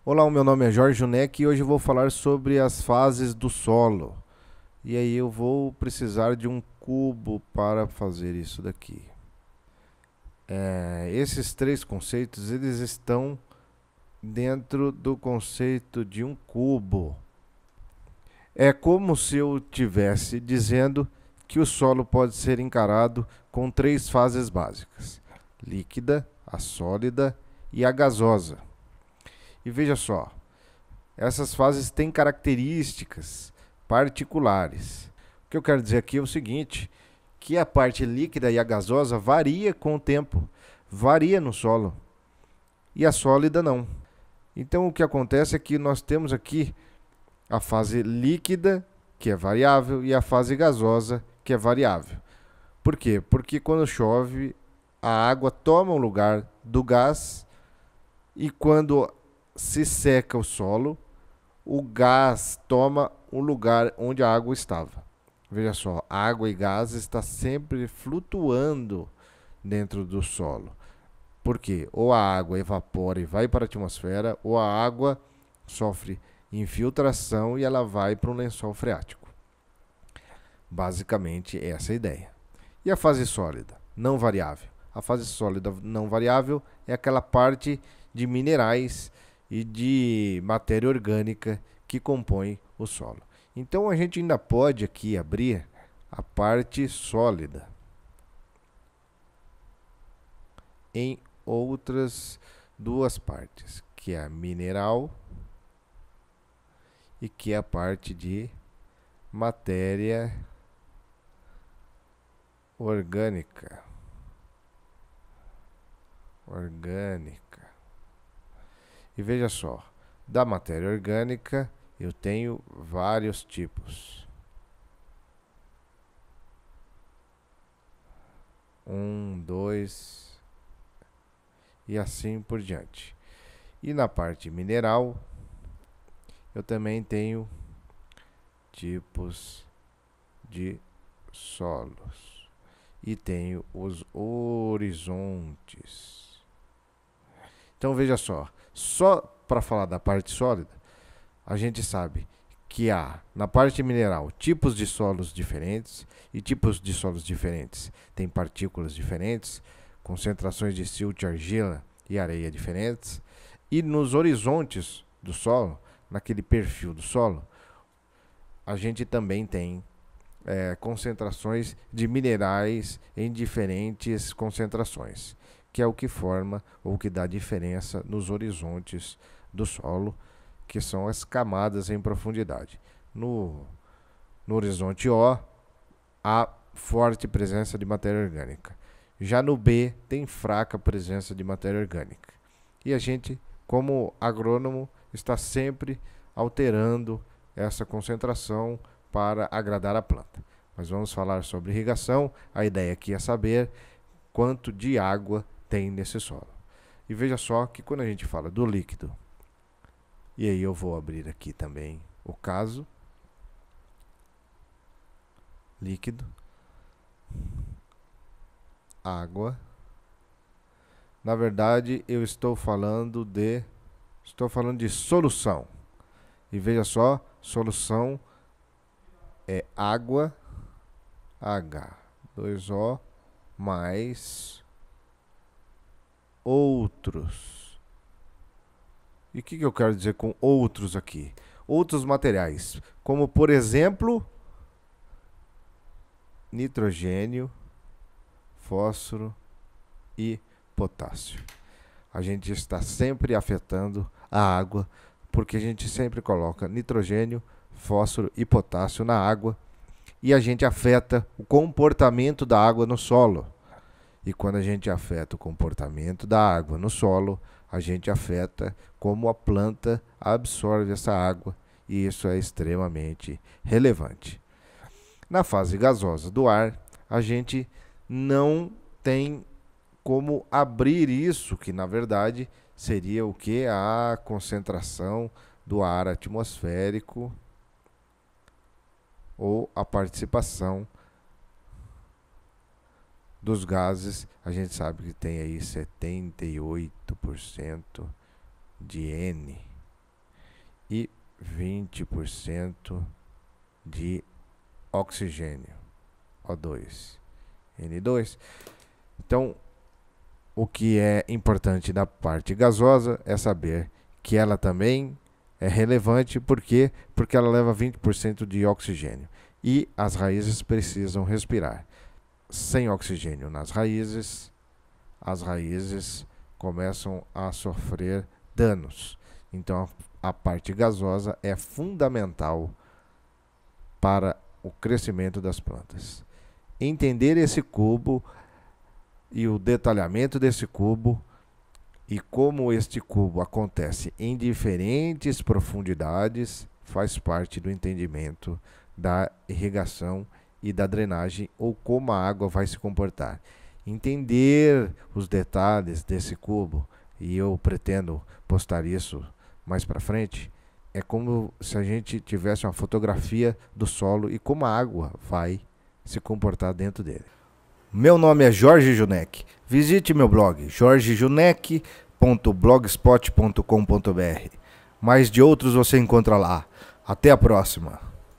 Olá, o meu nome é Jorge Neck e hoje eu vou falar sobre as fases do solo. E aí eu vou precisar de um cubo para fazer isso daqui. Esses três conceitos, eles estão dentro do conceito de um cubo. É como se eu estivesse dizendo que o solo pode ser encarado com três fases básicas: líquida, a sólida e a gasosa. E veja só, essas fases têm características particulares. O que eu quero dizer aqui é o seguinte, que a parte líquida e a gasosa varia com o tempo, varia no solo, e a sólida não. Então o que acontece é que nós temos aqui a fase líquida, que é variável, e a fase gasosa, que é variável. Por quê? Porque quando chove, a água toma o lugar do gás, e quando se seca o solo, o gás toma o lugar onde a água estava. Veja só, água e gás está sempre flutuando dentro do solo. Por quê? Ou a água evapora e vai para a atmosfera, ou a água sofre infiltração e ela vai para um lençol freático. Basicamente, essa é a ideia. E a fase sólida, não variável? A fase sólida não variável é aquela parte de minerais e de matéria orgânica que compõe o solo. Então a gente ainda pode aqui abrir a parte sólida em outras duas partes, que é a mineral e que é a parte de matéria orgânica. E veja só, da matéria orgânica eu tenho vários tipos. Um, dois e assim por diante. E na parte mineral eu também tenho tipos de solos. E tenho os horizontes. Então veja só para falar da parte sólida, a gente sabe que há na parte mineral tipos de solos diferentes e tipos de solos diferentes têm partículas diferentes, concentrações de silt, argila e areia diferentes. E nos horizontes do solo, naquele perfil do solo, a gente também tem concentrações de minerais em diferentes concentrações, que é o que forma ou que dá diferença nos horizontes do solo, que são as camadas em profundidade. No horizonte O, há forte presença de matéria orgânica. Já no B, tem fraca presença de matéria orgânica. E a gente, como agrônomo, está sempre alterando essa concentração para agradar a planta. Mas vamos falar sobre irrigação. A ideia aqui é saber quanto de água tem nesse solo. E veja só que quando a gente fala do líquido, e aí eu vou abrir aqui também o caso líquido, água. Na verdade, eu estou falando de solução. E veja só, solução é água H2O mais outros. E o que eu quero dizer com outros aqui? Outros materiais, como por exemplo, nitrogênio, fósforo e potássio. A gente está sempre afetando a água, porque a gente sempre coloca nitrogênio, fósforo e potássio na água, e a gente afeta o comportamento da água no solo. E quando a gente afeta o comportamento da água no solo, a gente afeta como a planta absorve essa água, e isso é extremamente relevante. Na fase gasosa do ar, a gente não tem como abrir isso, que na verdade seria o que? A concentração do ar atmosférico ou a participação dos gases. A gente sabe que tem aí 78% de N. e 20% de oxigênio, O2, N2. Então, o que é importante da parte gasosa é saber que ela também é relevante, porque ela leva 20% de oxigênio e as raízes precisam respirar. Sem oxigênio nas raízes, as raízes começam a sofrer danos. Então, a parte gasosa é fundamental para o crescimento das plantas. Entender esse cubo e o detalhamento desse cubo e como este cubo acontece em diferentes profundidades faz parte do entendimento da irrigação e da drenagem, ou como a água vai se comportar. Entender os detalhes desse cubo, e eu pretendo postar isso mais para frente, é como se a gente tivesse uma fotografia do solo e como a água vai se comportar dentro dele. Meu nome é Jorge Junek. Visite meu blog jorgejunek.blogspot.com.br. Mais de outros você encontra lá. Até a próxima.